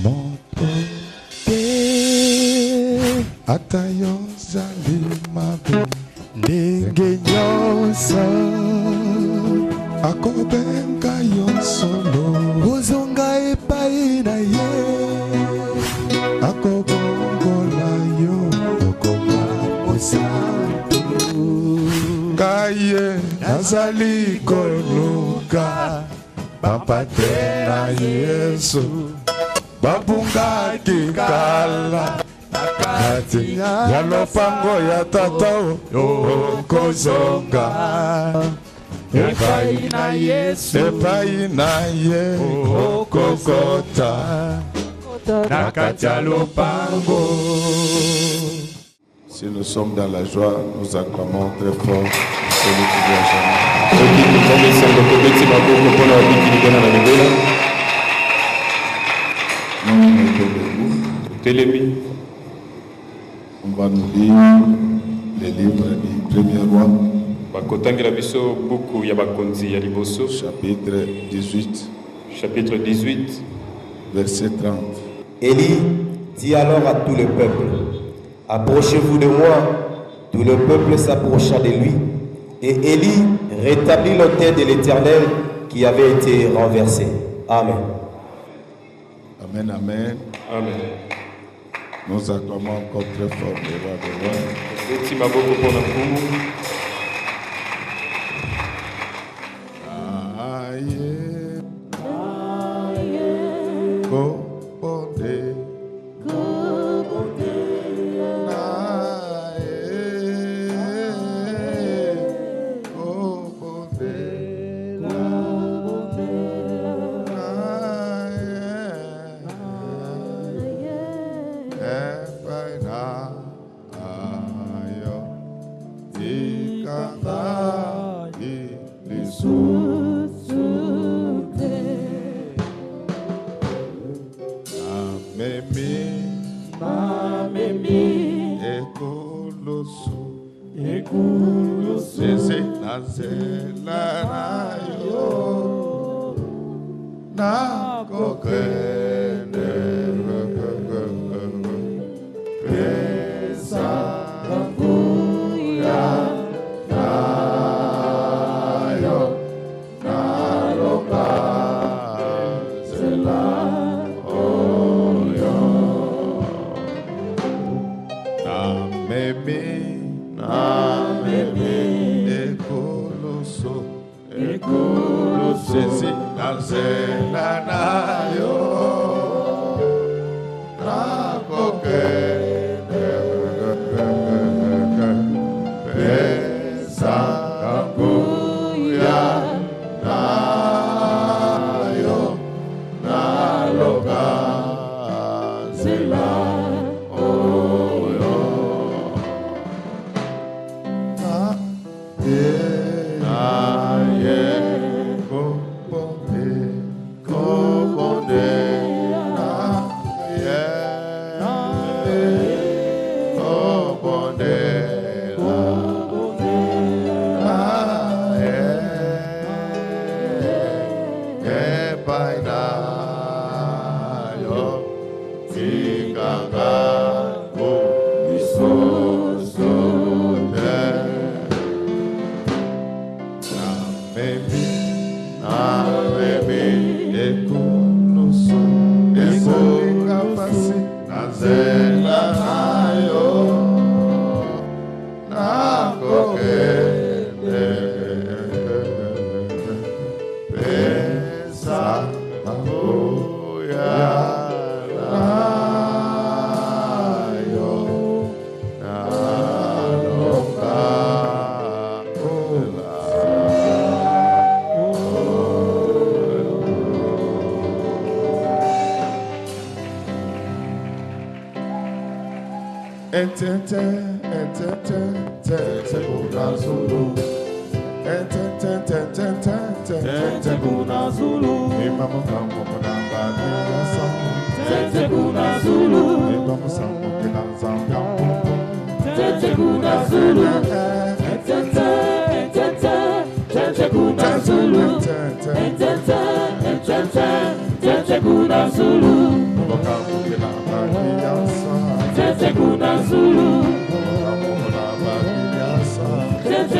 Monte atayo zalimabe Ningenyosa akobenga yonsolo Uzonga epai na ye akobongola yo Okoma mosantu Kaye nazali koluka Papa tena Yesu Babunga kikala Nakati ya lopango ya tata Kozonga Epai na Yesu Epai na ye Kokota Nakati ya lopango. Si nous sommes dans la joie, nous acclamons très fort celui qui vient jamais. On va nous lire les livres du premier roi. Chapitre 18. Chapitre 18. Verset 30. Élie dit alors à tout le peuple, approchez-vous de moi. Tout le peuple s'approcha de lui. Et Élie rétablit l'autel de l'Éternel qui avait été renversé. Amen. Amen, amen. Amen. Nous acclamons encore très fort le roi des rois.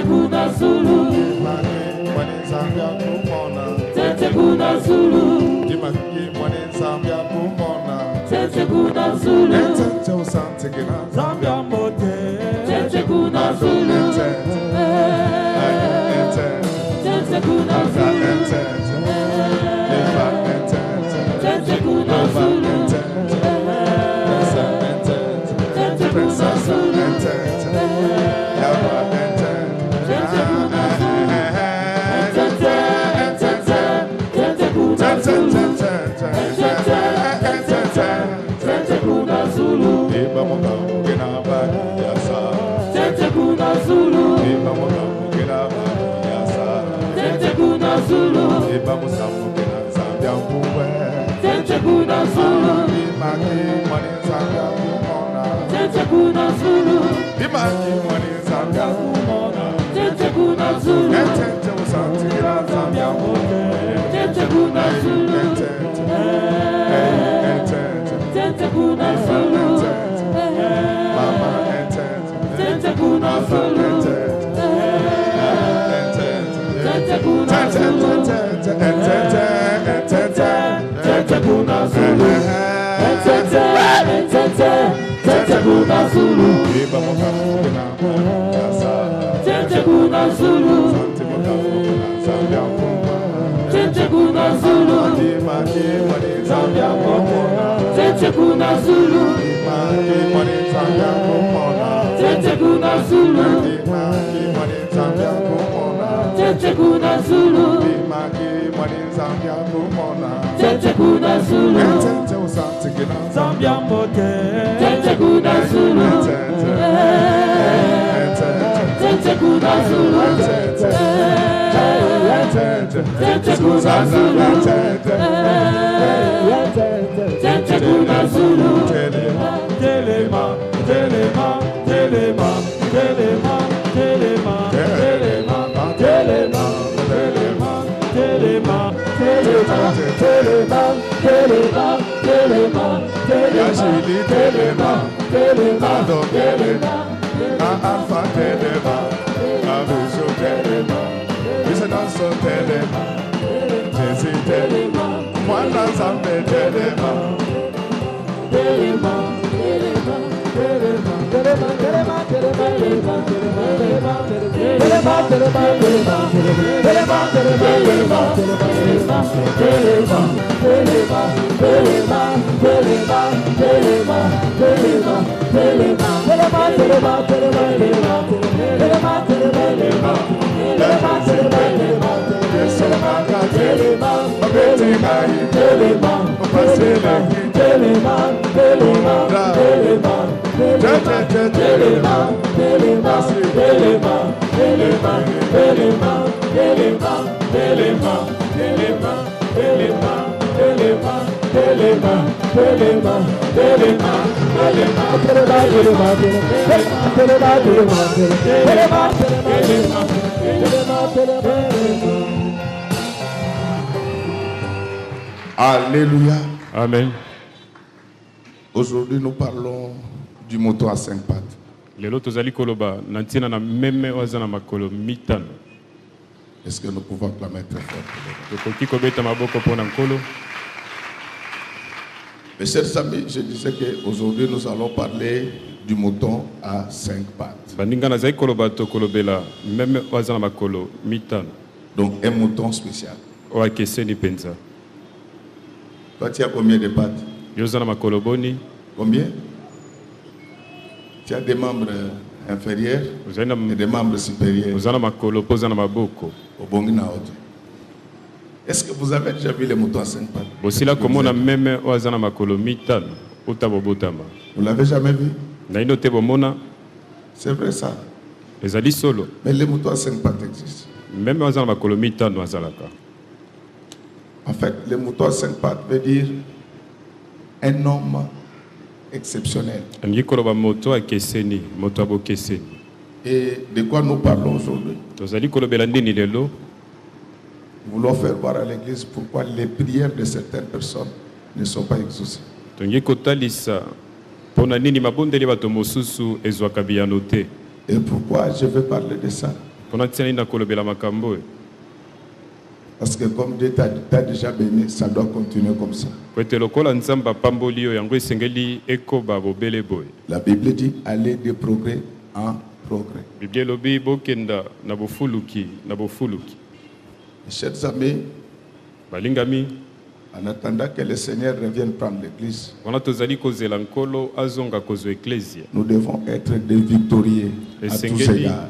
kuna Zulu. Dimaki mwane Zambia kumona. Tete kuna Zulu. Dimaki mwane Zambia kumona. Tete kuna Zulu. Tete usante kina Zambia mote. Tete kuna Zulu. Tete kuna Zulu. Tete kuna Zulu. Alléluia. Amen. Aujourd'hui, nous parlons du mouton à 5 pattes. Lelo tozali koloba nantina na meme wazana makolo mitano. Est-ce que nous pouvons clamer très fort? Tokoki kobeta maboko pona nkolo. Mes chers amis, je disais qu'aujourd'hui, nous allons parler du mouton à 5 pattes. Baninga na zai koloba to kolobela meme wazana makolo mitano. Donc, un mouton spécial. Oa keseni penza. Toi, tu as combien de pattes? Yozana makolo boni. Combien? Tu as des membres inférieurs et des membres supérieurs. Uzana makolo pozana maboko. Est-ce que vous avez déjà vu les moutons à 5 pattes? Bosila komona meme wazana makolo mitano utabobotama. Vous l'avez jamais vu? Na ino te bomona. C'est vrai ça. Ezali solo. Mais les moutons à 5 pattes existent. Meme wazana makolo mitano azalaka. En fait, les moutons à 5 pattes veut dire un homme exceptionnel. Et de quoi nous parlons aujourd'hui? Nous voulons faire voir à l'église pourquoi les prières de certaines personnes ne sont pas exaucées. Et pourquoi je veux parler de ça? Parce que comme Dieu t'a déjà béni, ça doit continuer comme ça. La Bible dit aller de progrès en progrès. Chers amis, en attendant que le Seigneur revienne prendre l'église, nous devons être des victorieux à tous égards.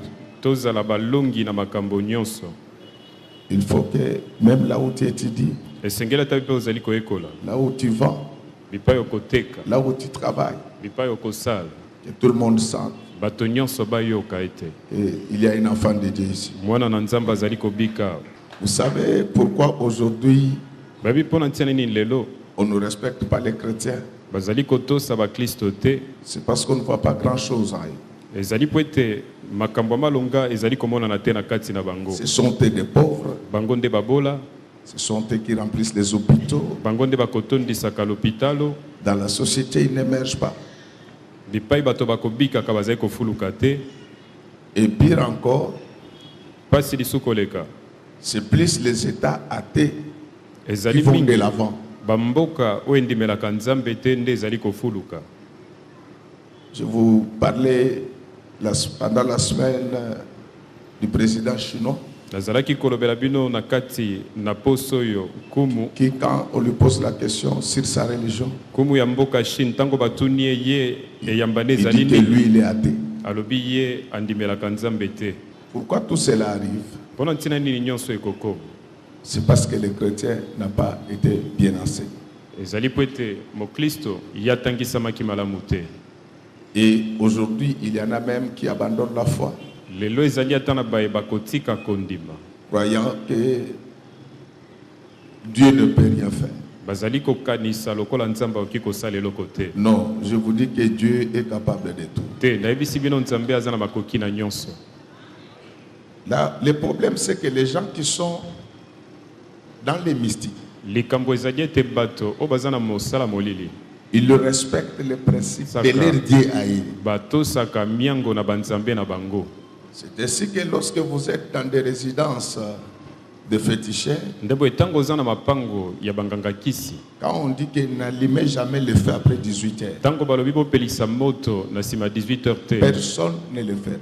Il faut que même là où tu étudies, là où tu vends, là où tu travailles, que tout le monde sente qu'il y a un enfant de Dieu ici. Vous savez pourquoi aujourd'hui on ne respecte pas les chrétiens? C'est parce qu'on ne voit pas grand-chose en eux. Ce sont des pauvres. Ce sont eux qui remplissent les hôpitaux. Dans la société, ils n'émergent pas. Et pire encore, c'est plus les États athées qui vont de l'avant. Je vous parlais pendant la semaine du président chinois qui, quand on lui pose la question sur sa religion, il dit que lui il est athée. Pourquoi tout cela arrive? C'est parce que les chrétiens n'ont pas été bien enseignés. Et aujourd'hui, il y en a même qui abandonnent la foi, croyant que Dieu ne peut rien faire. Non, je vous dis que Dieu est capable de tout. Là, le problème, c'est que les gens qui sont dans les mystiques, ils respectent les principes de leur Dieu à eux. C'est ainsi que lorsque vous êtes dans des résidences de féticheurs, quand on dit qu'ils n'allumaient jamais le feu après 18h, personne ne le fera.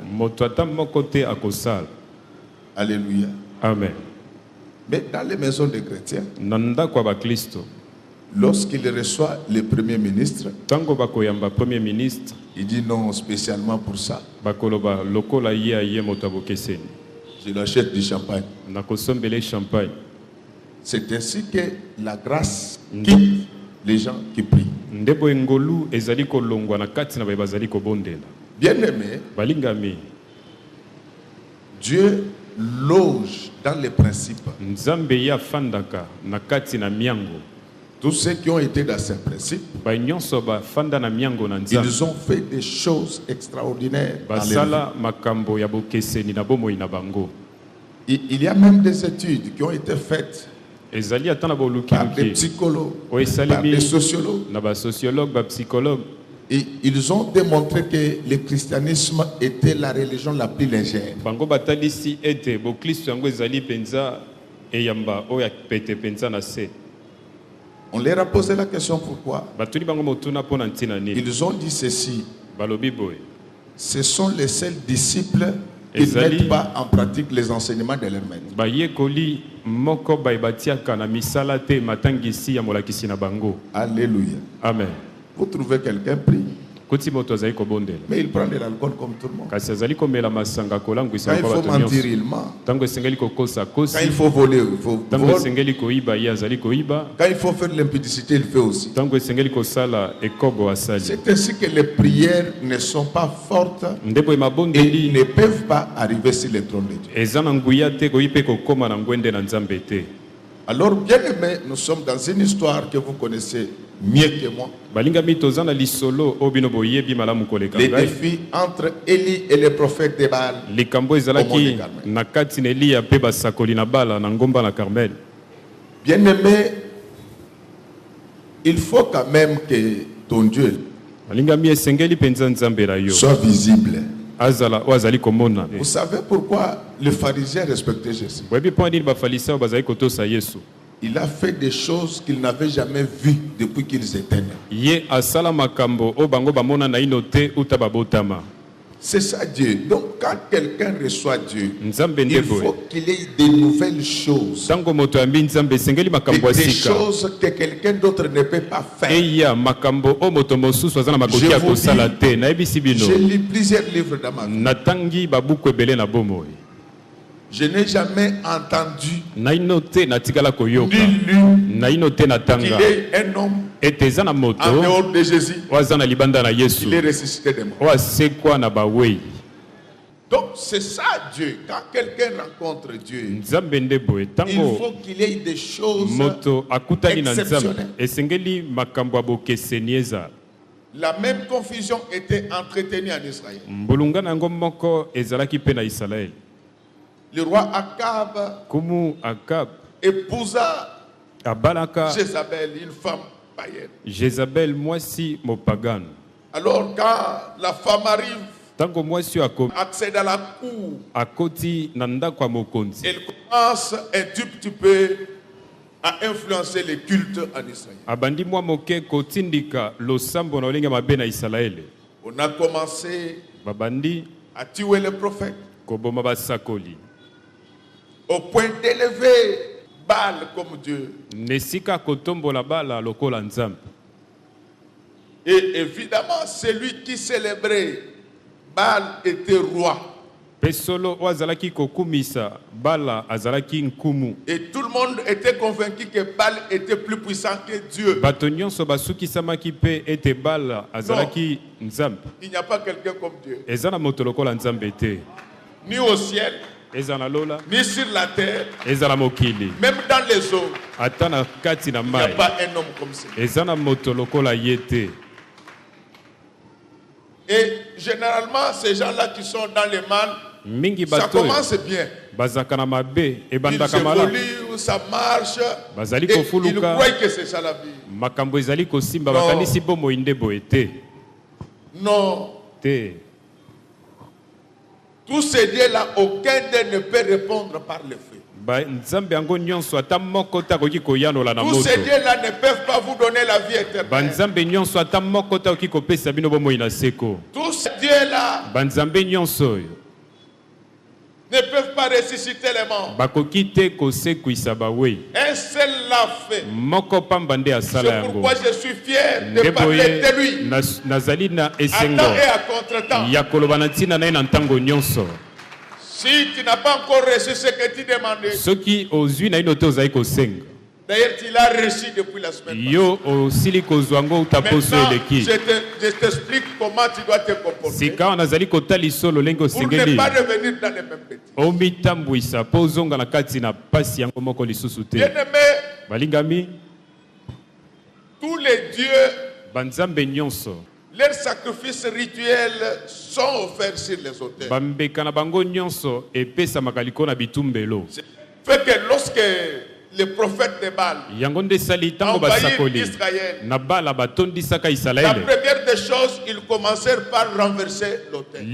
Alléluia. Amen. Mais dans les maisons des chrétiens, lorsqu'il reçoit le premier ministre, il dit non spécialement pour ça. Je lui achète du champagne. C'est ainsi que la grâce quitte les gens qui prient. Bien aimé, Dieu loge dans les principes. Tous ceux qui ont été dans ces principes, ils ont fait des choses extraordinaires dans leur vie. Il y a même des études qui ont été faites par des psychologues, par des sociologues. Et ils ont démontré que le christianisme était la religion la plus légère. On leur a posé la question pourquoi. Ils ont dit ceci. Ce sont les seuls disciples qui ne mettent pas en pratique les enseignements de leur maître. Alléluia. Amen. Vous trouvez quelqu'un prie, mais il prend de l'alcool comme tout le monde. Quand il faut mentir, il ment. Quand il faut voler, il faut voler. Quand il faut faire de l'impudicité, il fait aussi. C'est ainsi que les prières ne sont pas fortes et ne peuvent pas arriver sur le trône de Dieu. Alors, bien aimé, nous sommes dans une histoire que vous connaissez mieux que moi. Les défis entre Élie et les prophètes de Baal au mont de Carmel. Bien aimé, il faut quand même que ton Dieu soit visible. Vous savez pourquoi les pharisiens respectaient Jésus? Il a fait des choses qu'ils n'avaient jamais vues depuis qu'ils étaient nés. C'est ça Dieu. Donc quand quelqu'un reçoit Dieu, il faut qu'il ait de nouvelles choses. Des choses que quelqu'un d'autre ne peut pas faire. Je lis plusieurs livres dans ma vie. Je n'ai jamais entendu ni lu qu'il est un homme en dehors de Jésus. Il est ressuscité de mort. Donc c'est ça Dieu. Quand quelqu'un rencontre Dieu, il faut qu'il ait des choses exceptionnelles. La même confusion était entretenue en Israël. Le roi Akab épousa Jézabel, une femme païenne. Alors quand la femme arrive, accède à la cour, elle commence un tout petit peu à influencer les cultes en Israël. On a commencé à tuer les prophètes, au point d'élever Baal comme Dieu. Et évidemment, celui qui célébrait Baal était roi. Et tout le monde était convaincu que Baal était plus puissant que Dieu. Non. Il n'y a pas quelqu'un comme Dieu. Ni au ciel, ni sur la terre, même dans les eaux, il n'y a pas un homme comme ça. Et généralement, ces gens-là qui sont dans les mal, ça commence bien. Ils évoluent, ça marche, et ils croient que c'est ça la vie. Non. Tous ces dieux-là, aucun d'eux ne peut répondre par le feu. Tous ces dieux-là ne peuvent pas vous donner la vie éternelle. Tous ces dieux-là ne peuvent pas ressusciter les morts. Un seul l'a fait. C'est pourquoi je suis fier de parler de lui. À temps et à contre-temps. Si tu n'as pas encore reçu ce que tu demandais, d'ailleurs tu l'as reçu depuis la semaine passée. Maintenant, je t'explique comment tu dois te comporter pour ne pas revenir dans les mêmes bêtises. Bien-aimé, tous les dieux, leurs sacrifices rituels sont offerts sur les autels. Fait que lorsque les prophètes de Baal envahirent Israël, la première des choses, ils commencèrent par renverser l'autel.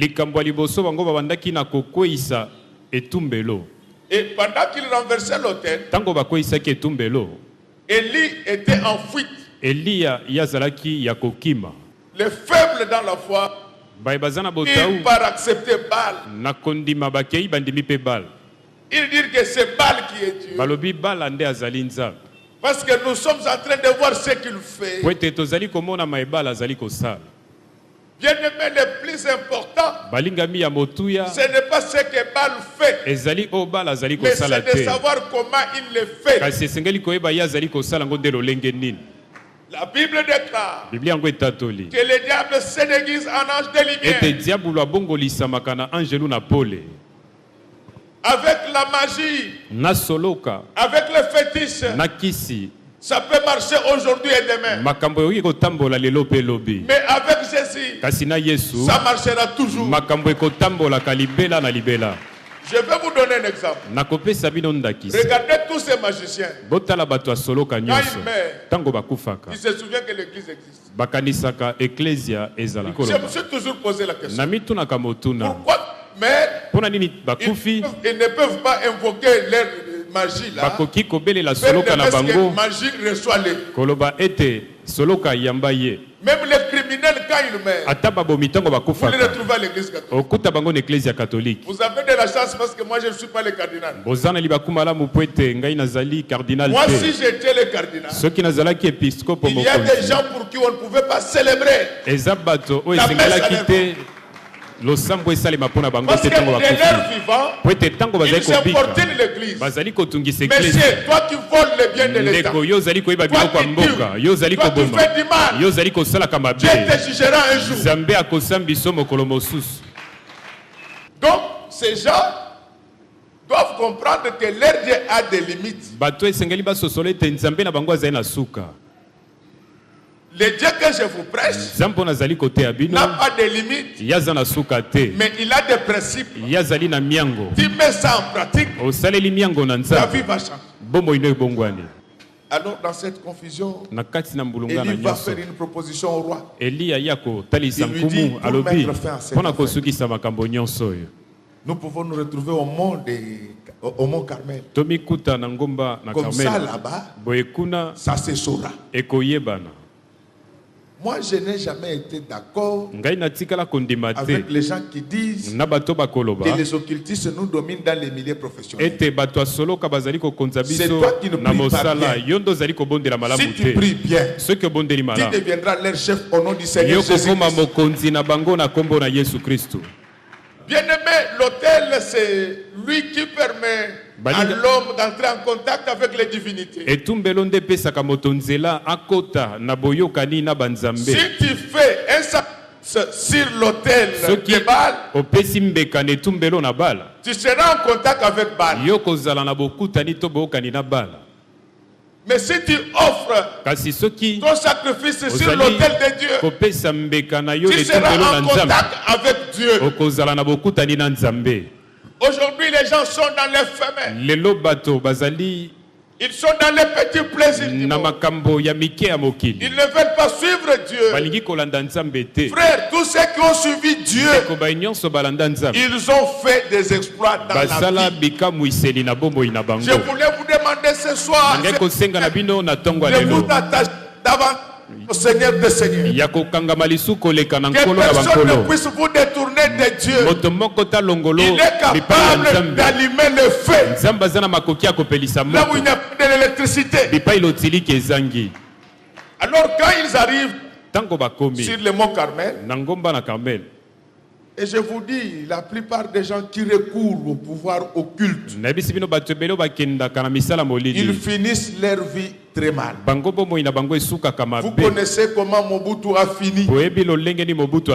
Et pendant qu'ils renversaient l'autel, Élie était en fuite. Les faibles dans la foi, ils par accepter Baal. Ils disent que c'est Baal qui est Dieu. Parce que nous sommes en train de voir ce qu'il fait. Bien-aimé, le plus important, ce n'est pas ce que Baal fait, mais c'est de savoir comment il le fait. La Bible déclare que le diable se déguise en ange de lumière. Avec la magie, avec le fétiche, ça peut marcher aujourd'hui et demain. Mais avec Jésus, ça marchera toujours. Je vais vous donner un exemple. Regardez tous ces magiciens. Quand ils meurent, ils se souviennent que l'église existe. Je me suis toujours posé la question. Pourquoi ils ne peuvent pas invoquer leur magie là? Faire que magie reçoit les. Même les criminels, quand ils meurent, vous les retrouvez à l'église catholique. Vous avez de la chance parce que moi je ne suis pas le cardinal. Moi si j'étais le cardinal, il y a des gens pour qui on ne pouvait pas célébrer la messe. Parce que de leur vivant, ils importunent l'église. Monsieur, toi qui voles les biens de l'État, toi qui tues, toi qui fais du mal, Dieu te jugera un jour. Donc, ces gens doivent comprendre que leur Dieu a des limites. Le Dieu que je vous prêche n'a pas de limites, mais il a des principes. Tu mets ça en pratique, ta vie va changer. Alors dans cette confusion, Élie va faire une proposition au roi. Il lui dit, pour mettre fin à cette affaire, nous pouvons nous retrouver au mont Carmel. Comme ça là-bas, ça se saura. Moi, je n'ai jamais été d'accord avec les gens qui disent que les occultistes nous dominent dans les milieux professionnels. C'est toi qui ne pries pas bien. Si tu pries bien, tu deviendras leur chef au nom du Seigneur Jésus-Christ. Bien-aimé, l'autel, c'est lui qui permet à l'homme d'entrer en contact avec les divinités. Si tu fais un sacrifice sur l'autel de Baal, tu seras en contact avec Baal. Mais si tu offres ton sacrifice sur l'autel de Dieu, tu seras en contact avec Dieu. Aujourd'hui, les gens sont dans les femelles. Ils sont dans les petits plaisirs du monde. Ils ne veulent pas suivre Dieu. Frères, tous ceux qui ont suivi Dieu, ils ont fait des exploits dans la vie. Je voulais vous demander ce soir de vous attacher davantage au Seigneur des Seigneurs. Que personne ne puisse vous détourner de Dieu. Il est capable d'allumer le feu là où il n'y a pas d'électricité. Alors quand ils arrivent sur le mont Carmel, et je vous dis, la plupart des gens qui recourent au pouvoir occulte, ils finissent leur vie très mal. Vous connaissez comment Mobutu a fini.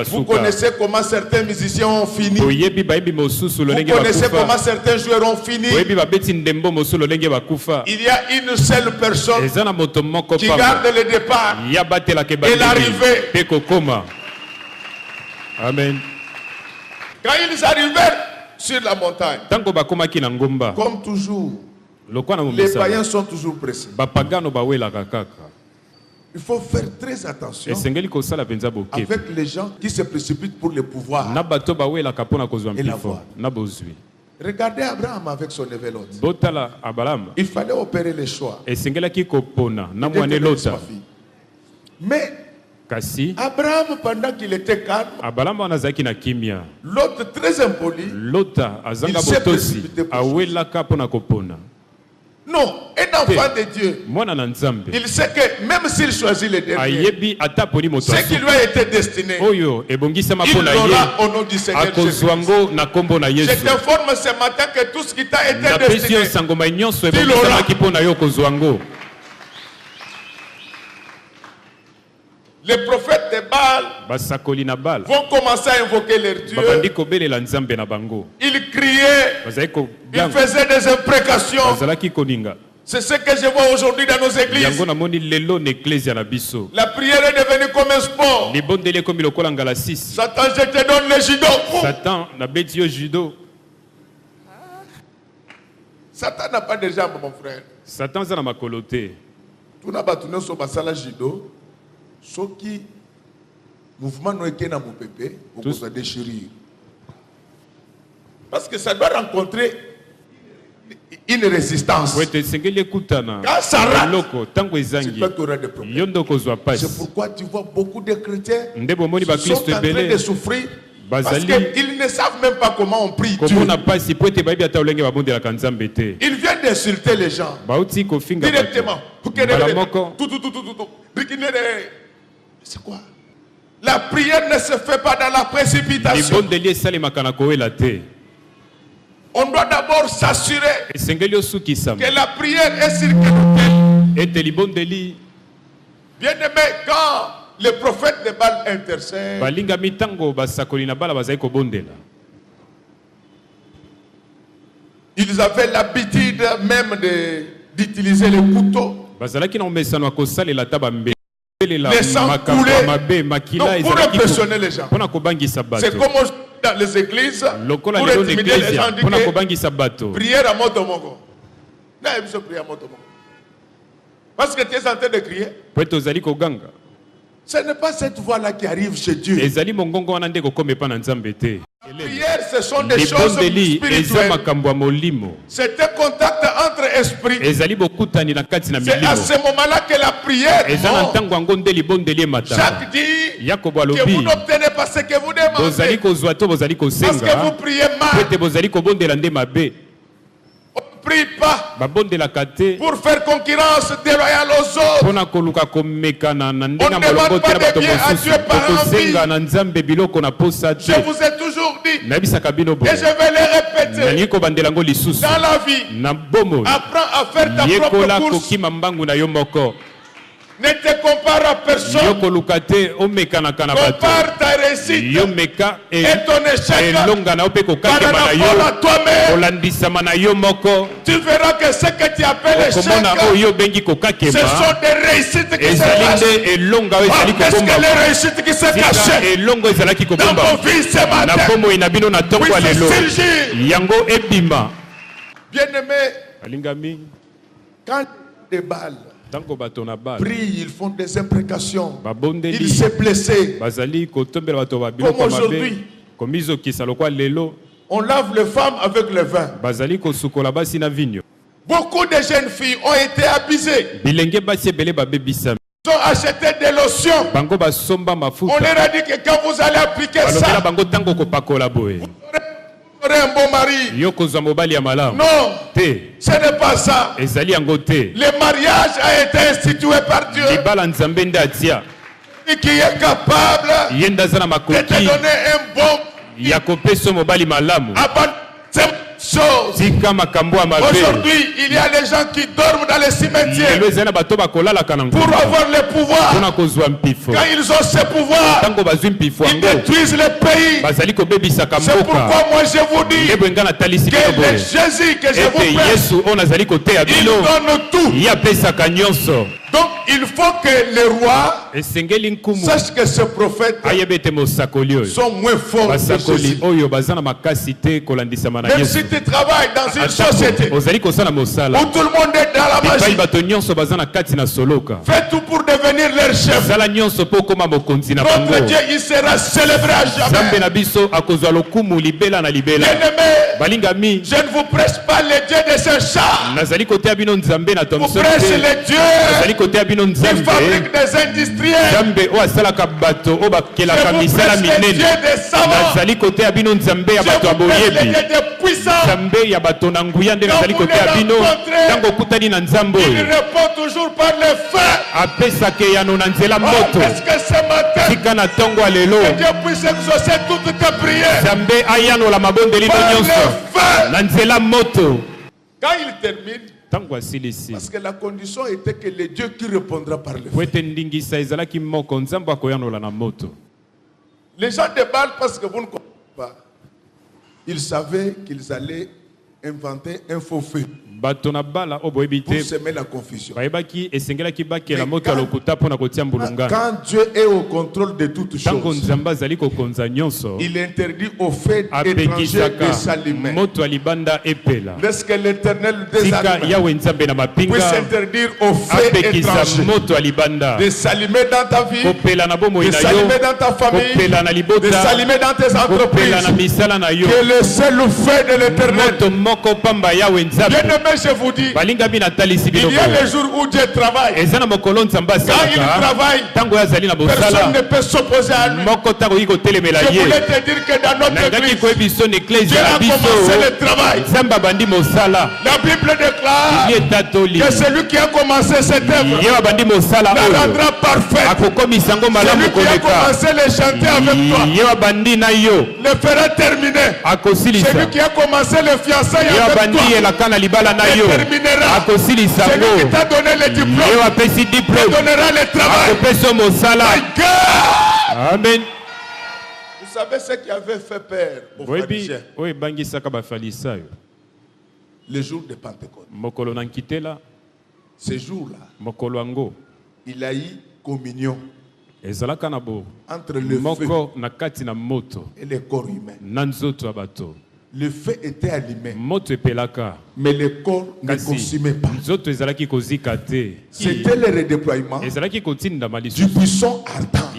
Vous connaissez comment certains musiciens ont fini. Vous connaissez comment certains joueurs ont fini. Il y a une seule personne qui garde le départ et l'arrivée. Amen. Quand ils arrivèrent sur la montagne, comme toujours, les païens sont toujours pressés. Il faut faire très attention avec les gens qui se précipitent pour le pouvoir et la voix. Regardez Abraham avec son évelote. Il fallait opérer les choix. Mais Abraham, pendant qu'il était calme, l'autre très impoli, il s'est précipité pour non, un enfant de Dieu, il sait que même s'il choisit le dernier, ce qui lui a été destiné, il l'aura au nom du Seigneur Jésus. Je t'informe ce matin que tout ce qui t'a été destiné, tu l'auras. Les prophètes de Baal vont commencer à invoquer leur Dieu. Ils criaient, ils faisaient des imprécations. C'est ce que je vois aujourd'hui dans nos églises. La prière est devenue comme un sport. Satan, je te donne le judo. Satan n'a pas de jambes, mon frère. Satan est dans ma coloté. Tout n'a pas tourné sur ma salle judo. Ce qui mouvement n'est qu'un mon pépé, pour se déchirer. Parce que ça doit rencontrer une résistance. Quand ça rate, c'est toi qui auras des problèmes. C'est pourquoi tu vois beaucoup de chrétiens qui sont en train de souffrir parce qu'ils ne savent même pas comment on prie Dieu. Ils viennent d'insulter les gens directement. C'est quoi? La prière ne se fait pas dans la précipitation. On doit d'abord s'assurer que la prière est sur quel autel. Bien aimé, quand le prophète de Baal intercède, ils avaient l'habitude même d'utiliser les couteaux, laissant couler. Donc pour impressionner les gens. C'est comme dans les églises, pour intimider les gens, prière à Motomoko. Parce que tu es en train de crier. Ce n'est pas cette voix-là qui arrive chez Dieu. La prière, ce sont des choses spirituelles. C'est un contact entre esprits. C'est à ce moment-là que la prière monte. Chaque dit que vous n'obtenez pas ce que vous demandez. Parce que vous priez mal. On ne prie pas pour faire concurrence déloyale aux autres. On ne demande pas de bien à Dieu par envie. Je vous ai toujours dit, et je vais le répéter, dans la vie, apprends à faire ta propre course. Ne te compare à personne. Compare ta réussite et ton échec par rapport à toi-même. Tu verras que ce que tu appelles échec, ce sont des réussites qui se cachent. Qu'est-ce que les réussites qui se cachent dans mon fils ce matin? Oui, c'est bien-aimé, quand des balles prie, ils font des imprécations. Il s'est blessé. Comme aujourd'hui, on lave les femmes avec le vin. Beaucoup de jeunes filles ont été abusées. Ils ont acheté des lotions. On leur a dit que quand vous allez appliquer ça, un bon mari. Non, ce n'est pas ça. Le mariage a été institué par Dieu. Et qui est capable de te donner un bon Aujourd'hui, il y a des gens qui dorment dans les cimetières pour avoir le pouvoir. Quand ils ont ce pouvoir, ils détruisent le pays. C'est pourquoi moi je vous dis que le Jésus que je vous prête, il donne tout. Donc il faut que les rois sachent que ces prophètes sont moins forts que Jésus. Même si tu travailles dans une société où tout le monde est dans la magie, fais tout pour devenir leur chef. Notre Dieu, il sera célébré à jamais. Bien-aimé, je ne vous prêche pas le Dieu de ce char. Vous prêchez le Dieu qui fabrique des industriels. Je vous prêche le Dieu des savants. Je vous prêche le Dieu des puissants. Il répond toujours par le feu. Est-ce que ce matin, que Dieu puisse exaucer toutes tes prières par le feu? Quand il termine, parce que la condition était que le Dieu qui répondra par le feu. Les gens de Baal, parce que vous ne comprenez pas, ils savaient qu'ils allaient inventé un faux feu Batona bala pour semer la confusion. Quand Dieu est au contrôle de toutes choses, il interdit aux faits étrangers de s'allumer. Laisse que l'Éternel puisse interdire aux faits étrangers de s'allumer dans ta vie, de s'allumer dans ta famille, de s'allumer dans tes entreprises. Que le seul fait de l'Éternel. Je vous dis, il y a les jours où Dieu travaille. Quand il travaille, personne ne peut s'opposer à lui. Je voulais te dire que dans notre église, Dieu a commencé le travail. La Bible déclare que celui qui a commencé cette œuvre la rendra parfaite. Celui qui a commencé le chanter avec toi le fera terminer. Celui qui a commencé le fiançailles avec toi terminera. Celui qui t'a donné le diplôme te donnera le travail. Amen. Vous savez ce qui avait fait peur aux pharisiens le jour de Pentecôte. Ce jour-là, il a eu communion entre le feu et le corps humain. Le feu était allumé, mais le corps ne consumait pas. C'était le redéploiement du buisson ardent.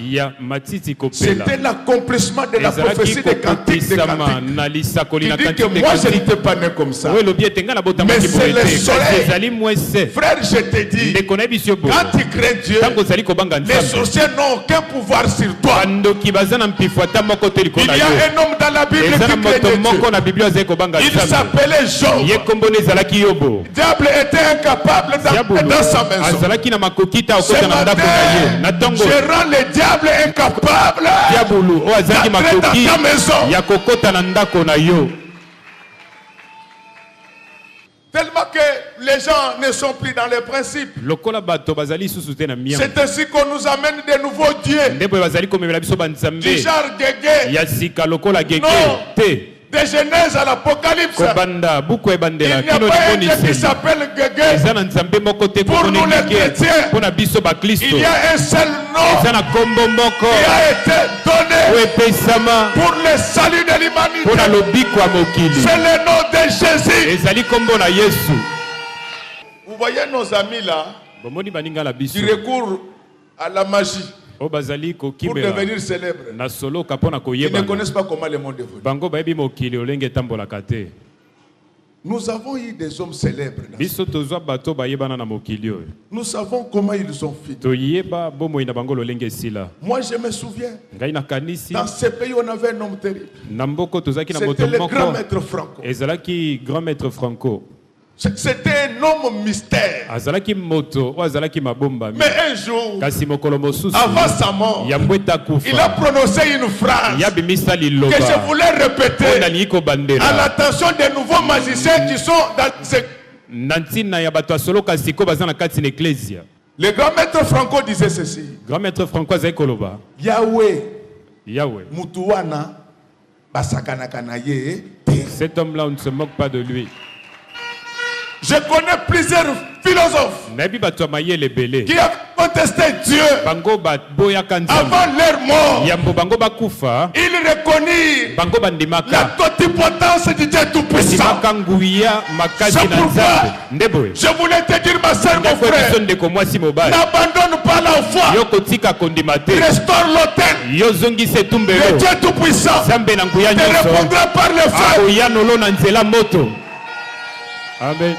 C'était l'accomplissement de la prophétie des cantiques. Il dit que moi je n'étais pas né comme ça, mais c'est le soleil. Frère, je te dis, quand tu crains Dieu, les sorciers n'ont aucun pouvoir sur toi. Il y a un homme dans la Bible qui craignait Dieu. Il s'appelait Job. Le diable était incapable dans sa maison. Ce matin, je rends le diable incapable d'entrer dans ta maison. Tellement que les gens ne sont plus dans les principes. C'est ainsi qu'on nous amène de nouveaux dieux. Du genre Guégué. Non. De Genèse à l'Apocalypse, il n'y a pas un Dieu qui s'appelle Guégué. Pour nous les chrétiens, il y a un seul nom qui a été donné pour le salut de l'humanité. C'est le nom de Jésus. Vous voyez nos amis là qui recourent à la magie pour devenir célèbre. Ils ne connaissent pas comment le monde évolue. Nous avons eu des hommes célèbres. Nous savons comment ils ont fini. Moi je me souviens, dans ce pays on avait un homme terrible. C'était le grand maître Franco. C'était un homme mystère. Mais un jour, avant sa mort, il a prononcé une phrase que je voulais répéter à l'attention des nouveaux magiciens qui sont dans ce... Le grand maître Franco disait ceci. Yahweh, Mutuwana, cet homme-là, on ne se moque pas de lui. Je connais plusieurs philosophes qui ont contesté Dieu avant leur mort. Ils reconnurent la totipotence du Dieu Tout-Puissant. C'est pourquoi je voulais te dire, ma soeur, mon frère, n'abandonne pas la foi. Restaure l'autel. Le Dieu Tout-Puissant te répondra par le feu. Amen.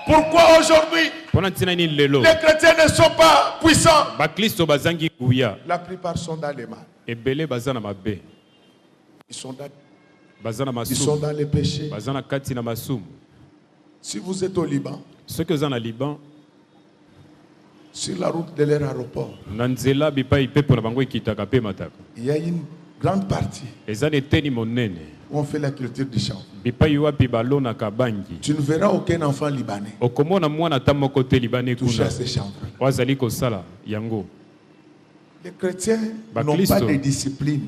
Pourquoi aujourd'hui les chrétiens ne sont pas puissants? La plupart sont dans les mal. Ils sont dans les péchés. Si vous êtes au Liban, sur la route de leur aéroport, il y a une grande partie où on fait la culture du chanvre. Tu ne verras aucun enfant libanais toucher à ces chanvres. Les chrétiens n'ont pas de discipline.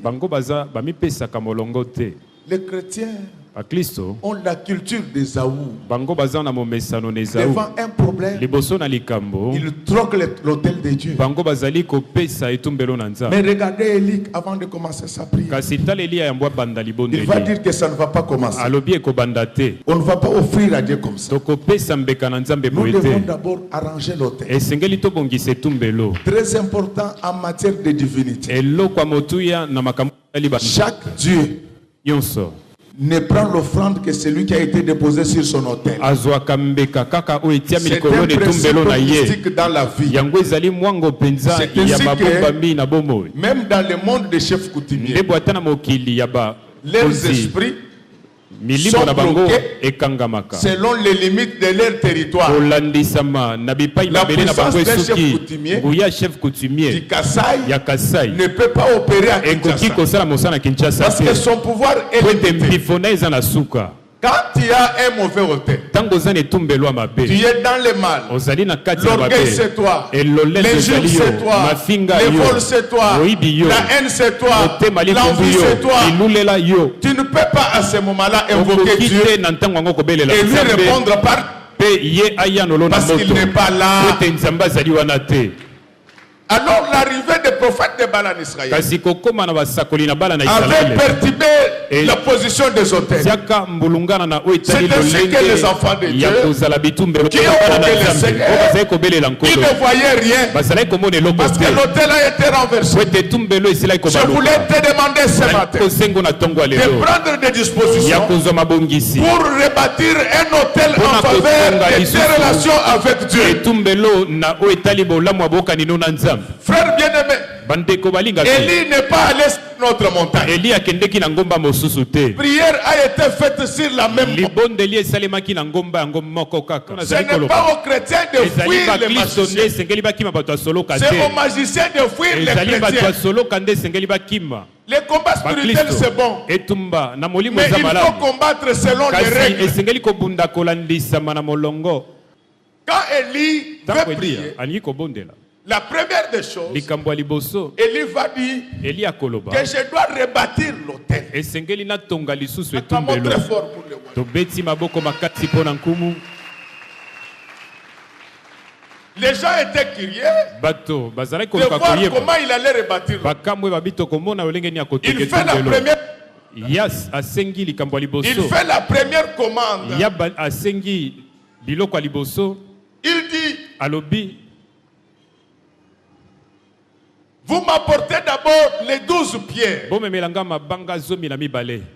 Les chrétiens Bakristo ont la culture d'Ésaü. bango bazana momesano n'Ésaü. Devant un problème, Liboso na likambo ils troquent l'autel de Dieu. bango bazali kopesa etumbelo na nzambe. Mais regardez Élie avant de commencer sa prière. Kasi tala Elia yambwa banda libondo Il va Eli. dire que ça ne va pas commencer. Alobi ekobanda te. On ne va pas offrir à Dieu comme ça. Tokopesa mbeka na nzambe Nous boye devons te. d'abord arranger l'autel. Esengeli tobongisa etumbelo. Très important en matière de divinité. Eloko ya motuya na makambo ya liba. Chaque Dieu Nyonso ne prend l'offrande que celui qui a été déposé sur son autel. azwaka mbeka kaka oyo etiami C'est likolo un na principe etumbelo na ye. mystique dans la vie. Yango ezali mwango penza C'est ainsi ya que- mabombami na bomoi. Même dans le monde des chefs coutumiers, Ndebo ata na mokili ya ba leurs konzi, esprits milimo sont na bango bloqués ekangamaka. selon les limites de leur territoire. Kolandisama na bipai La mabele na bango puissance d'un chef esuki coutumier nguya chef Du coutumier Kassai ya Kasai ne peut pas opérer à ekoki Kinshasa kosala mosala na Kinshasa parce que te son pouvoir est po ete limité. mbifona eza na suka. Quand tu as un mauvais autel, Ntango oza na etumbelo ya tu mabe es dans le mal. ozali na kati ya L'orgueil mabe c'est toi. elolendo L'injure ezali yo c'est toi. mafinga Les yo vols c'est toi. loyibi yo La haine c'est toi. motema likundu L'envie yo c'est toi. lilulela yo Tu ne peux pas à ce moment-là invoquer okoki Dieu te na ntango yango kobelela et lui nzambe répondre par mpe ye aya nolo na parce qu'il moto n'est pas po là. ete nzambe azali wana te. Alors l'arrivée des prophètes de Baal en Israël kasi kokóma na basakoli na bala na avait Isalaele perturbé Et- la position des hôtels. tiaka mbulungana na oyo etali C'est ainsi que les enfants de lolenge ya Dieu kozala bitumbelo qui na ont bana na conquis le nzambe Seigneur, oyo bazali kobelela Ils nkolo ne voyaient rien bazalaki komona eloko parce que te l'hôtel a été renversé. po ete etumbelo esilaki Je voulais kobaluka te demander ce matin kosengo na ntongo ya de lelo prendre des ya dispositions kozwa mabongisi pour rebâtir un hôtel Pour en la faveur kotonga de lisusu. tes relations avec Dieu. etumbelo na oyo etali bolamu ya bokanino na nzambe. Frère bien-aimé, bandeko balinga te Élie n'est pas allé sur notre montagne. eli akendeki na ngomba mosusu te Prière a été faite sur la même montagne. libondeli esalemaki na ngomba yango moko kaka. Ce Nazali n'est koloba pas aux chrétiens de ezali fuir les bakristo nde magiciens. esengeli bakima bato ya soloka C'est aux te magiciens de fuir les ezali bato ya chrétiens. soloka nde esengeli bakima. Les combats spirituels, bakristo c'est bon. etumba na molimo Mais eza il faut malamu combattre selon les kasi règles. esengeli kobunda kolandisama na molongo. Quand Élie ntango veut elia prier, alingi kobondela la première des choses, likambo ya liboso Élie va dire eli akoloba que je dois rebâtir l'autel. esengeli natonga lisusu Acclamons etumbelo. très fort pour le roi. tobeti maboko makasi mpo na nkumu. Les gens étaient curieux bato bazalaki de koluka voir koyeba comment il allait rebâtir l'autel. bakamwe babi tokomona lolenge nini akotonga Il fait la etumbelo. première, Yas asengi likambo ya il liboso fait la première commande. ya asengi biloko ya liboso Il dit, alobi vous m'apportez d'abord les 12 pierres bomemelanga mabanga 12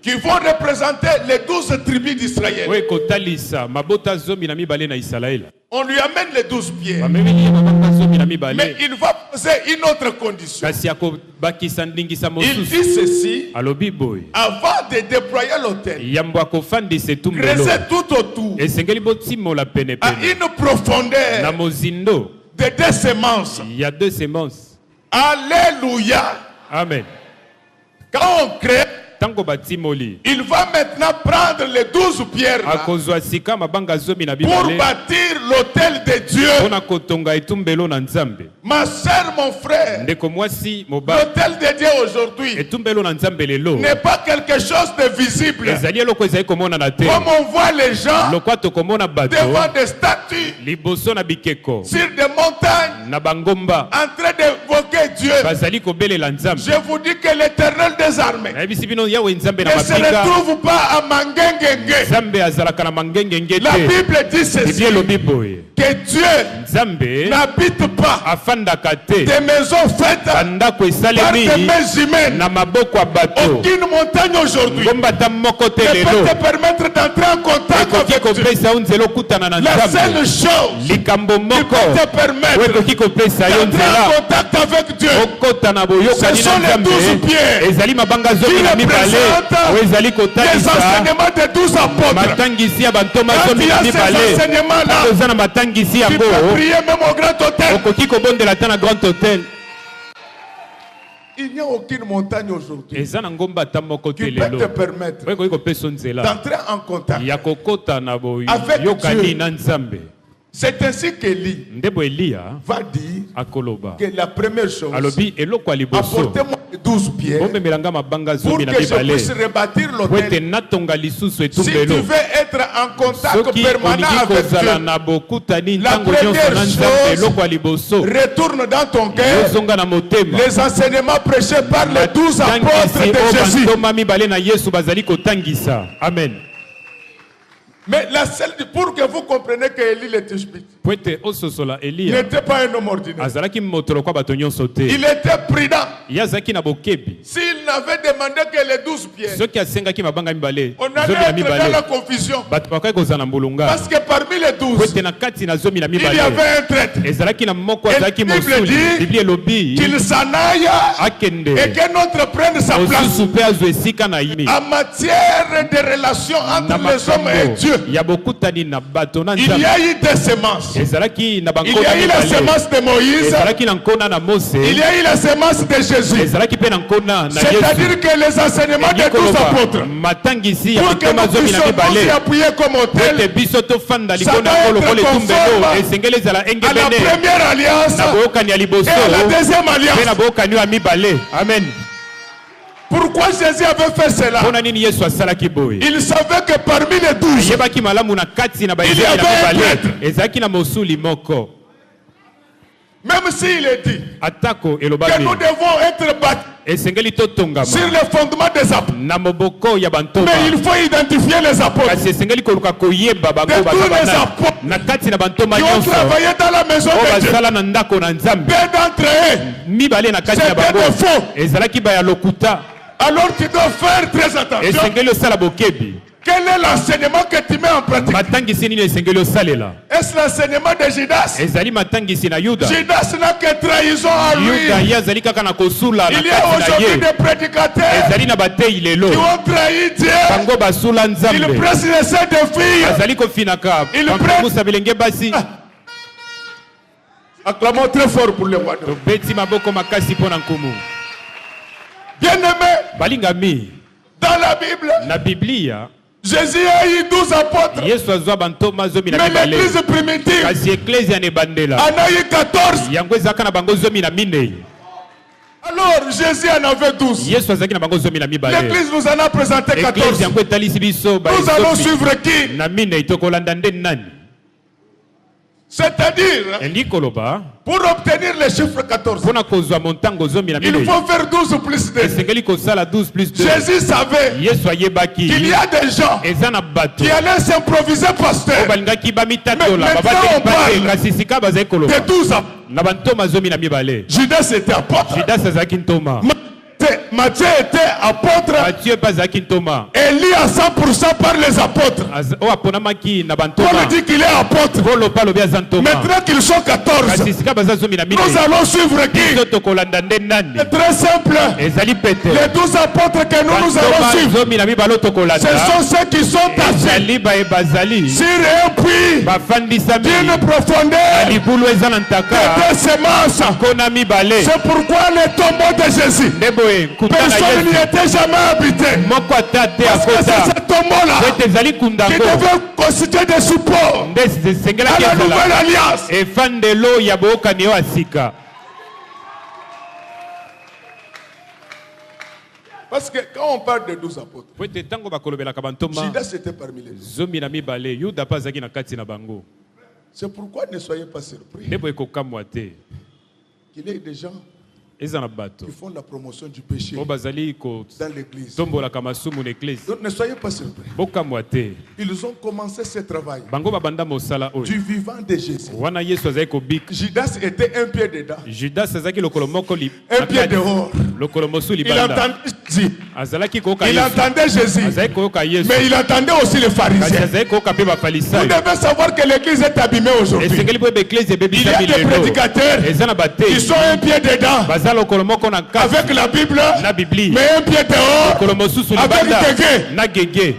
qui vont représenter les 12 tribus d'Israël. oyo ekotalisa mabota 12 na Isalaele. On lui amène les 12 pierres. bamemeli ye mabanga 12 Mais il va poser une autre condition. kasi akobakisa ndingisa Il mosusu dit ceci, alobi boye avant de déployer l'autel, yambo akofandisa etumbelo creusez tout autour esengeli botimola à penepene une na profondeur mozindo de 2 semences. ya 2 semences. Alléluia. Amen. Quand on crée, Tango batimoli il va maintenant prendre les 12 pierres là akozwa sika mabanga 12 pour bâtir l'autel de Dieu. mpona kotonga etumbelo na nzambe. Ma soeur, mon frère, ndeko mwasi mobali l'autel de Dieu aujourd'hui etumbelo na nzambe lelo n'est pas quelque chose de visible. ezali eloko ezali komonana te Comme on voit les gens lokwa tokomona bato devant des statues liboso na bikeko sur des montagnes na bangomba en train d'évoquer Dieu. bazali kobelela nzambe. Je vous dis que l'Éternel des armées nayebisi bino yawe nzambe na ne se mapinga retrouve pas à Mangengenge. nzambe azalaka na mangengenge La te. Bible dit ceci, biblia elobi boye que Dieu nzambe n'habite pas afandaka te des maisons faites bandako par des esalemi mains humaines. na maboko ya bato. Aucune montagne aujourd'hui ngomba ata moko te ne lelo peut te permettre d'entrer en contact ekoki avec Dieu. kopesa yo nzela okutana na La seule nzambe. chose likambo qui moko peut te oyo permettre ekoki kopesa yo d'entrer en nzela contact avec Dieu, okota na boyokani Ce sont na les 12 nzambe pierres ezali mabanga qui 12 représentent oyo ezali les kotalisa enseignements des 12 apôtres. matangisi ya bantoma Quand il y a ces 12 enseignements-là, oza na matangisi tu yango peux prier même au grand hôtel. okoki kobondela ata na grand hôtel. Il n'y a aucune montagne aujourd'hui eza na ngomba ata moko te qui peut te lelo permettre oyo ekoki kopesa yo nzela d'entrer en contact ya kokota na Avec boyokani Dieu. na nzambe C'est ainsi qu'Élie va dire que la première chose, apportez-moi 12 pierres pour que je puisse rebâtir l'autel. Si tu veux être en contact permanent avec Dieu, la première chose, retourne dans ton cœur les enseignements prêchés par les 12 apôtres de Jésus. Amen. Mais la seule, pour que vous compreniez que Élie le Tishbite n'était pas un homme ordinaire. Il était prudent. S'il n'avait demandé que les 12 pierres, on allait être dans la confusion. Parce que parmi les 12, il y avait un traître. Et la Bible dit qu'il s'en aille et qu'un autre prenne sa place. En matière de relation entre les hommes et Dieu, il y a eu des semences. Il y a eu la semence de Moïse. Il y a eu la semence de Jésus. C'est-à-dire que les enseignements des 12 apôtres, pour que nous puissions nous y appuyer comme autel, ça doit être conforme à la première alliance et à la deuxième alliance. Amen. Pourquoi Jésus avait fait cela? Il savait que parmi les 12, il y avait un prêtre. Même s'il est dit que nous devons être bâtis sur le fondement des apôtres, mais il faut identifier les apôtres. De tous les apôtres qui ont travaillé dans la maison de Dieu, peu d'entre eux c'était des faux. Alors tu dois faire très attention. Quel est l'enseignement que tu mets en pratique? Est-ce l'enseignement de Judas? Judas n'a que trahison à lui. Il y a aujourd'hui des prédicateurs qui ont trahi Dieu. Ils pressent les seins des filles. Ils prennent. Acclamons très fort pour le roi. Bien-aimé, dans la Bible, Jésus a eu 12 apôtres. Mais l'église primitive en a eu 14. Alors Jésus en avait 12. L'église nous en a présenté 14. Nous allons suivre qui? C'est-à-dire, pour obtenir le chiffre 14, il faut faire 12 plus 2. Jésus savait qu'il y a des gens qui allaient s'improviser pasteur. Mais maintenant on parle de 12 apôtres. Judas était apôtre. Matthieu était apôtre. Élie à 100% par les apôtres. Paul dit qu'il est apôtre. Maintenant qu'ils sont 14, nous allons suivre qui? C'est très simple. Les 12 apôtres que nous allons suivre, ce sont ceux qui sont assis sur un puits d'une profondeur de 2 semences. C'est pourquoi les tombeaux de Jésus, personne n'y était jamais habité. Parce que c'est ce tombeau-là qui devait constituer des supports à la nouvelle alliance. Parce que quand on parle de 12 apôtres, Judas était parmi les 12. C'est pourquoi ne soyez pas surpris qu'il y ait des gens qui font la promotion du péché dans l'église. Donc ne soyez pas surpris. Ils ont commencé ce travail du vivant de Jésus. Judas était un pied dedans, un pied dehors. Il entendait Jésus, mais il entendait aussi les pharisiens. Vous devez savoir que l'église est abîmée aujourd'hui. Il y a des prédicateurs qui sont un pied dedans avec la Bible, mais un pied dehors avec des gays.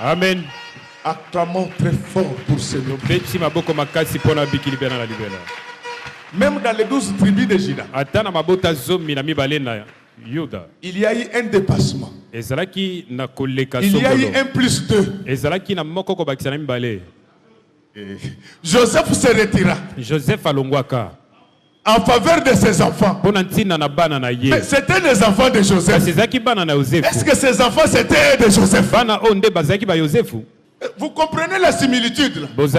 Amen. Acclamons très fort pour ce nom. Même dans les 12 tribus de Juda, il y a eu un dépassement. Il y a eu un plus 2. Joseph se retira. Joseph alongwaka. En faveur de ses enfants. Mais c'était les enfants de Joseph. Est-ce que ces enfants c'était de Joseph? Vous comprenez la similitude là? Donc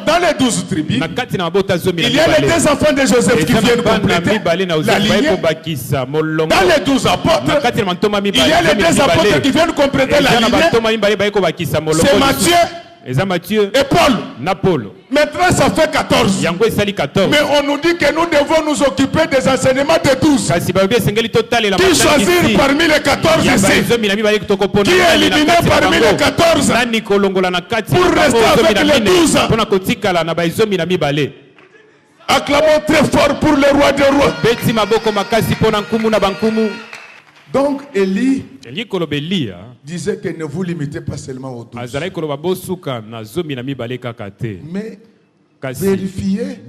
dans les 12 tribus, il y a les 2 enfants de Joseph qui viennent compléter la lignée. Dans les 12 apôtres, il y a les 2 apôtres qui viennent compléter la lignée. C'est Matthieu et Paul. Maintenant ça fait 14. Mais on nous dit que nous devons nous occuper des enseignements de 12. Qui choisir parmi les 14 ici? Qui est éliminé parmi les 14 pour rester avec les 12? Acclamons très fort pour le roi des rois. Donc Élie disait que ne vous limitez pas seulement aux 12. Mais vérifiez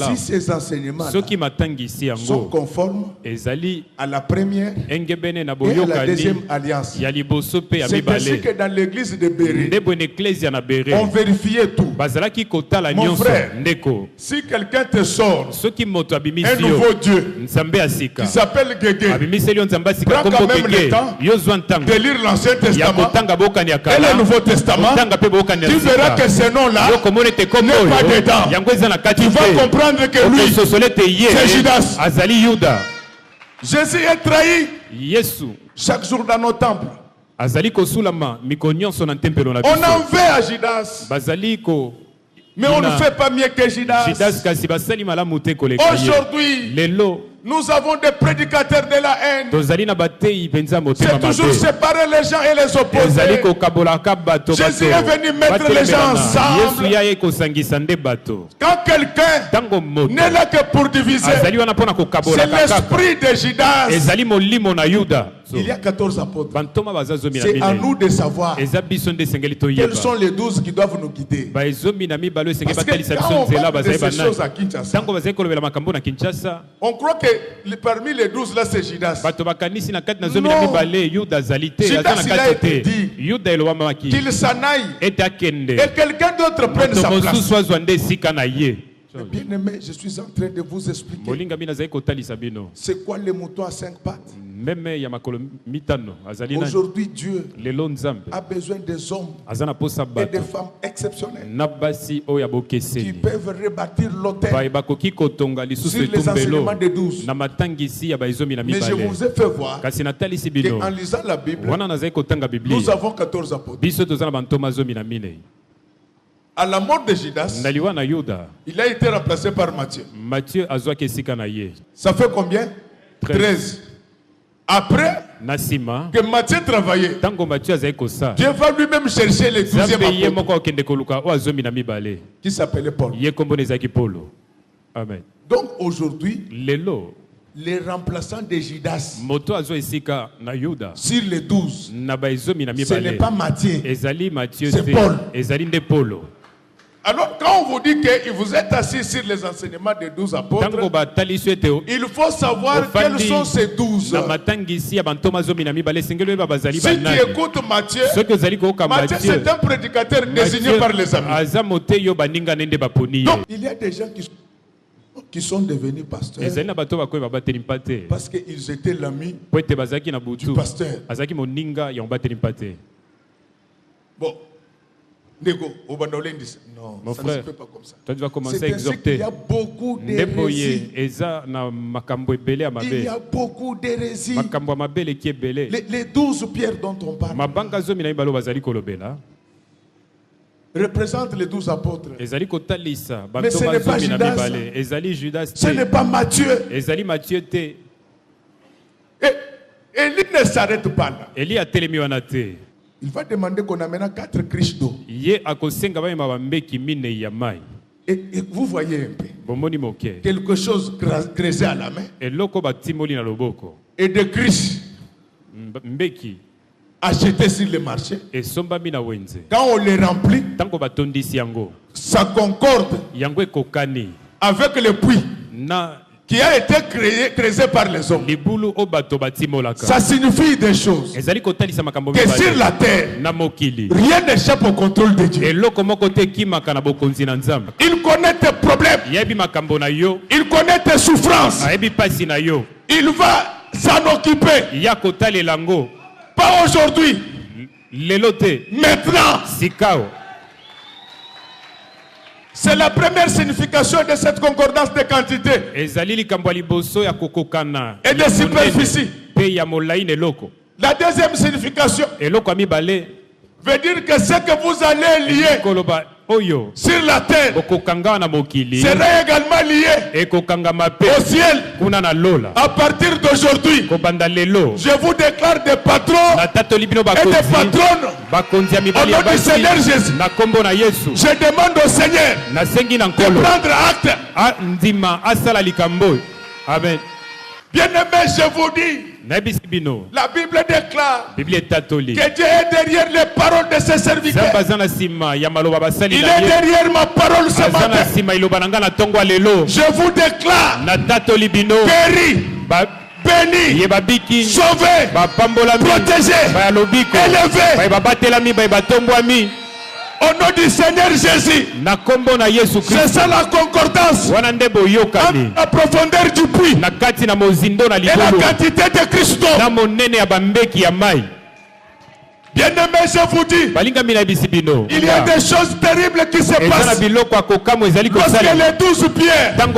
si ces enseignements sont conformes à la première et à la deuxième alliance. C'est ainsi que dans l'église de Béré, on vérifiait tout. Mon frère, si quelqu'un te sort un nouveau Dieu qui s'appelle Guégué, prends quand même le temps de lire l'Ancien Testament et le Nouveau Testament. Tu verras que ce nom-là n'est pas dedans. Tu vas comprendre que lui, c'est Judas. Jésus est trahi chaque jour dans nos temples. On en veut à Judas, mais on ne fait pas mieux que Judas. Aujourd'hui, nous avons des prédicateurs de la haine. C'est toujours séparer les gens et les opposer. Jésus est venu mettre les gens ensemble. Quand quelqu'un n'est là que pour diviser, c'est l'esprit de Judas. Il y a 14 apôtres. C'est à nous de savoir quels sont les 12 qui doivent nous guider. Parce que quand on parle de ces choses à Kinshasa, on croit que parmi les 12 là c'est Judas. Non. Judas il a été dit qu'il s'en aille et quelqu'un d'autre prenne sa place. Bien aimé, je suis en train de vous expliquer c'est quoi les moutons à 5 pattes. Aujourd'hui Dieu a besoin des hommes et des femmes exceptionnelles qui peuvent rebâtir l'autel sur les enseignements des 12. Mais je vous ai fait voir qu'en lisant la Bible, nous avons 14 apôtres. À la mort de Judas, il a été remplacé par Matthieu. Ça fait combien? 13. Après que Matthieu travaillait, Dieu va lui-même chercher le 12e apôtre qui s'appelait Paul. Amen. Donc aujourd'hui, les remplaçants de Judas sur les 12, ce n'est pas Matthieu, c'est Paul. Alors, quand on vous dit que vous êtes assis sur les enseignements des 12 apôtres, il faut savoir quels sont ces 12. Si tu écoutes Matthieu, Matthieu c'est un prédicateur désigné par les amis. Donc, il y a des gens qui sont devenus pasteurs parce qu'ils étaient l'ami du pasteur. Bon. Non, mon ça frère, ne se fait pas comme ça. Toi tu vas commencer à exhorter. Il y a beaucoup d'hérésies. Il y a beaucoup d'hérésies. Les 12 pierres dont on parle représentent les 12 apôtres. Mais ce n'est pas Judas. Ce n'est pas Matthieu. Et Élie ne s'arrête pas là. Il va demander qu'on amène 4 criches d'eau. Et vous voyez un peu quelque chose creusé à la main et des criches achetées sur le marché. Quand on les remplit, ça concorde avec le puits qui a été créé par les hommes. Ça signifie des choses. Que sur la terre, rien n'échappe au contrôle de Dieu. Il connaît tes problèmes. Il connaît tes souffrances. Il va s'en occuper. Pas aujourd'hui. Maintenant. C'est la première signification de cette concordance de quantité et de superficie. La deuxième signification veut dire que ce que vous allez lier sur la terre sera également lié au ciel. À partir d'aujourd'hui, je vous déclare des patrons et des patronnes au nom du Seigneur Jésus. Je demande au Seigneur de prendre acte. Amen. Bien-aimé, je vous dis, la Bible déclare que Dieu est derrière les paroles de ses serviteurs. Il est derrière ma parole ce matin. Je vous déclare guéri, béni, sauvé, protégé, élevé. Au nom du Seigneur Jésus. C'est ça la concordance. Entre la profondeur du puits et la quantité de Christ. Bien-aimé, je vous dis, il y a des choses terribles qui se passent. Lorsque les 12 pierres sont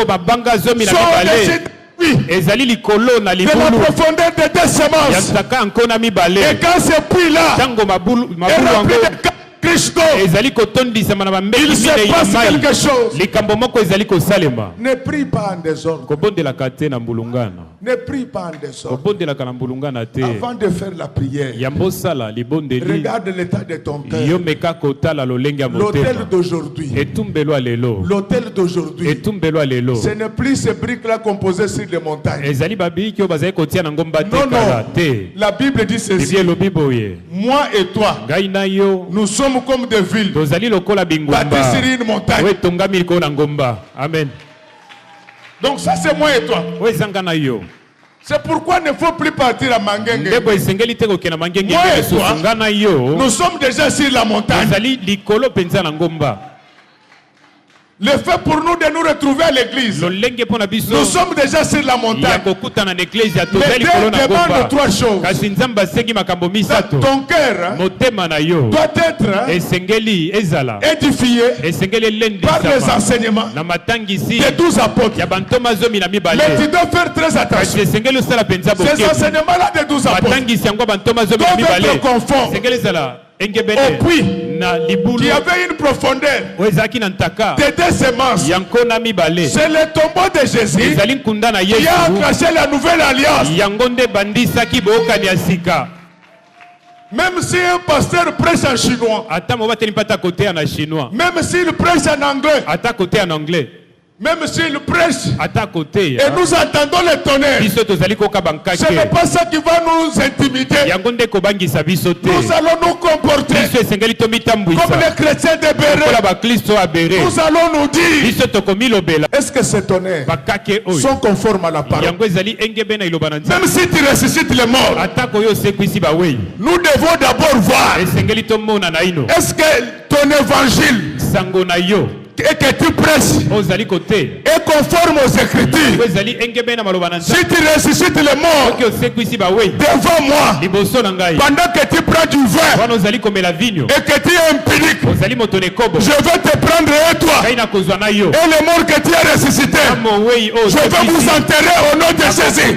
de la profondeur de tes semences. Et quand ce puits-là est rempli de Christo, il se passe quelque chose. Ne prie pas en désordre. Ne prie pas en désordre. Avant de faire la prière, regarde l'état de ton cœur. L'autel d'aujourd'hui, ce n'est plus ces briques-là composées sur les montagnes. Non, la Bible dit ceci. Moi et toi, nous sommes comme des villes bâties sur une montagne. Amen. Donc ça c'est moi et toi. C'est pourquoi il ne faut plus partir à Mangengue. Moi et toi, nous sommes déjà sur la montagne. Le fait pour nous de nous retrouver à l'église, nous sommes déjà sur la montagne. Mais Dieu demande 3 choses. Ton cœur doit être édifié par les enseignements des 12 apôtres. Mais tu dois faire très attention. Ces enseignements-là des 12 apôtres doivent être conformes au puits qui avait une profondeur de 2 semences. C'est le tombeau de Jésus qui a enclenché la nouvelle alliance. Même si un pasteur prêche en chinois, même s'il prêche en anglais, même s'il prêche et nous entendons le tonnerre, ce n'est pas ça qui va nous intimider. Nous allons nous comporter comme les chrétiens de Béret. Nous allons nous dire, est-ce que ces tonnerres sont conformes à la parole? Même si tu ressuscites les morts, nous devons d'abord voir, est-ce que ton évangile et que tu prêches est conforme aux Écritures. Si tu ressuscites les morts devant moi, pendant que tu prends du vin et que tu es impunique, je vais te prendre et toi et les morts que tu as ressuscités, je vais vous enterrer au nom de Jésus.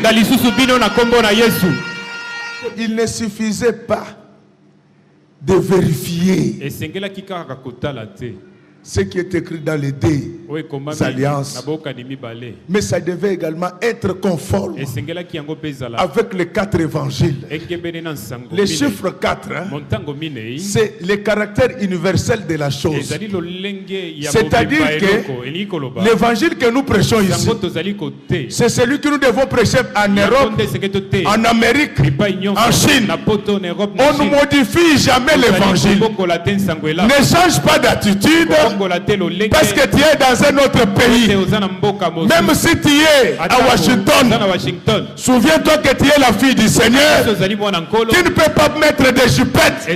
Il ne suffisait pas de vérifier ce qui est écrit dans les 2 alliances, mais ça devait également être conforme avec les 4 évangiles. Le chiffre 4, c'est le caractère universel de la chose. C'est-à-dire que l'évangile que nous prêchons ici, c'est celui que nous devons prêcher en Europe, en Amérique, en Chine. On ne modifie jamais l'évangile. Ne change pas d'attitude. parce que tu es dans un autre pays. Même si tu es à Washington, souviens-toi que tu es la fille du Seigneur. Tu ne peux pas mettre des jupettes.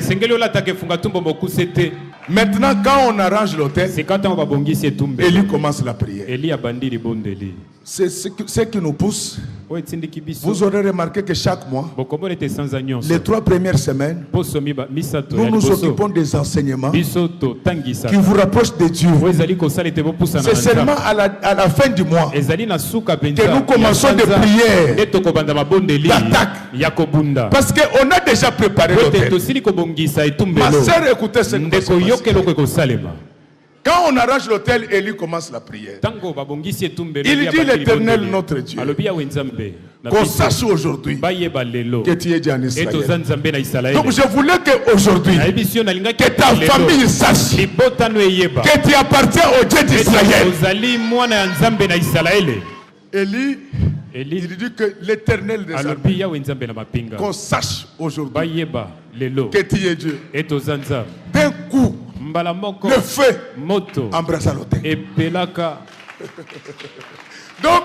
Maintenant, quand on arrange l'autel, Élie commence la prière. C'est ce qui nous pousse. Vous aurez remarqué que chaque mois, les 3 premières semaines, nous nous occupons des enseignements qui vous rapprochent de Dieu. C'est seulement à la fin du mois que nous commençons des prières d'attaque. Parce qu'on a déjà préparé l'autel. Ma sœur, écoutez ce que quand on arrache l'autel, Élie commence la prière. Il dit l'Éternel notre Dieu, qu'on sache aujourd'hui que tu es Dieu en Israël. Donc je voulais qu'aujourd'hui, que ta famille sache que tu appartiens au Dieu d'Israël. Élie, il dit que l'Éternel des armées, qu'on sache aujourd'hui que tu es Dieu. D'un coup, le feu embrassa l'autel. Donc,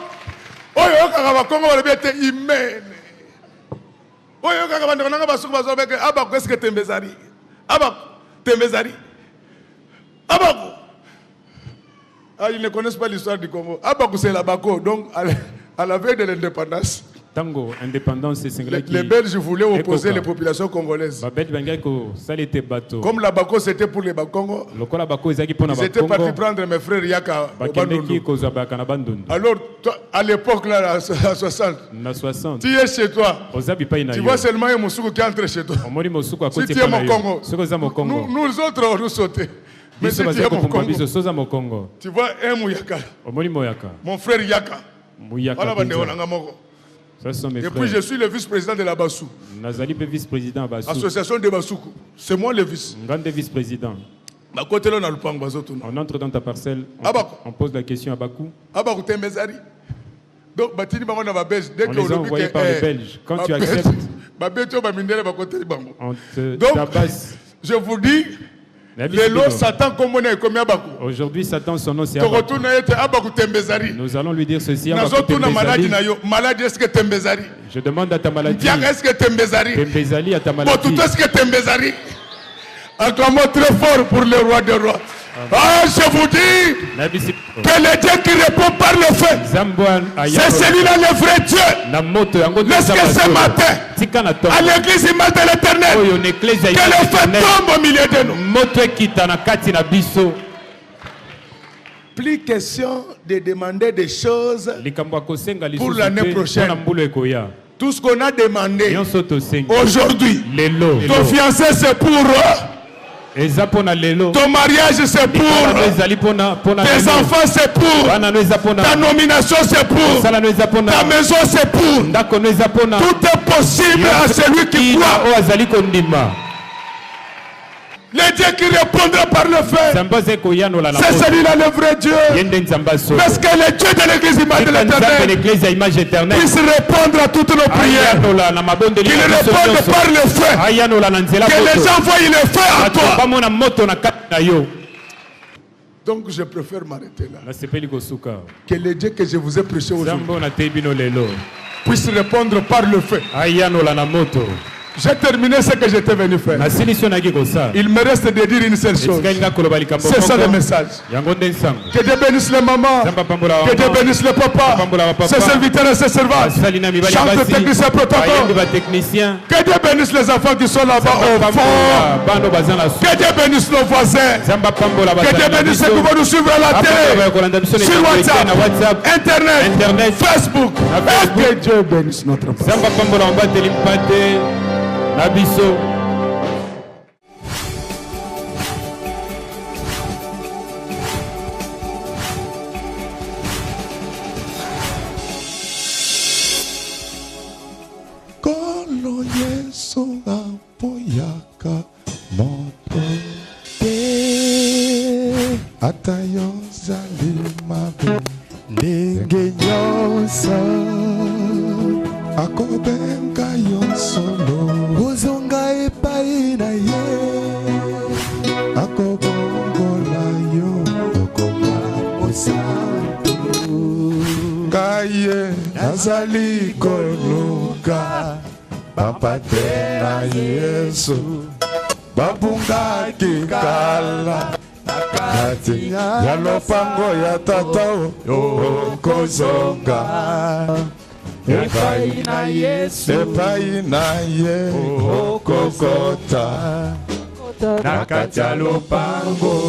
ils ne connaissent pas l'histoire du Congo. Abakou, c'est la Bako. Donc, à la veille de l'indépendance, les Belges voulaient opposer les populations congolaises. Comme la Bako c'était pour les Bakongo, ils étaient partis prendre mes frères Yaka au Bandundu. Alors, toi, à l'époque, là, à 60, tu es chez toi. Tu vois seulement un Moussoukou qui entre chez toi. Si tu es mon Congo, nous autres, on nous sautait. Mais si tu es mon Congo, tu vois un Mouyaka, mon frère Yaka. Et puis je suis le vice-président de la Bassou. Association de Bassoukou. C'est moi le vice. On entre dans ta parcelle, on pose la question à Bakou. Donc, on les a envoyés par les Belges. Quand tu acceptes, je vous dis, aujourd'hui, Satan, son nom c'est Abakou. Nous allons lui dire ceci. Je demande à ta maladie. Tembezali à ta maladie. Acclamons très fort pour le roi des rois. Ah, je vous dis que le Dieu qui répond par le feu, c'est celui-là le vrai Dieu. Laisse que ce matin, à l'église image de l'Éternel, que le feu tombe au milieu de nous. Plus question de demander des choses pour l'année prochaine. Tout ce qu'on a demandé aujourd'hui, ton fiancé c'est pour ton mariage c'est pour, tes enfants c'est pour, ta nomination c'est pour, ta maison c'est pour. Tout est possible à celui qui croit. Le Dieu qui répondra par le feu, c'est celui-là le vrai Dieu. Parce que le Dieu de l'église image de l'Éternel puisse répondre à toutes nos prières. Qu'il réponde par le feu. Que les gens voient le feu en toi. Donc je préfère m'arrêter là. Que le Dieu que je vous ai prêché aujourd'hui puisse répondre par le feu. J'ai terminé ce que j'étais venu faire. Il me reste de dire une seule chose. C'est ça le message. Que Dieu bénisse les mamans. Que Dieu bénisse les papas. Ses serviteurs et ses servantes. Chante technicien protocole. Que Dieu bénisse les enfants qui sont là-bas au fond. Que Dieu bénisse nos voisins. Que Dieu bénisse ceux qui vont nous suivre à la télé, sur WhatsApp, Internet, Facebook. Et que Dieu bénisse notre peuple. Nabiso. Kolo Yesu apoyaka moto te atayo zalima ndenge nyonso akobenga yonsolo uzonga epai na ye akobongola yo Ngaye nazali koluka Papa tena Yesu Babunga kikala Nakati ya lopango ya tatao Kozonga Epai na Yesu Epai na ye Kokota Nakati ya lopango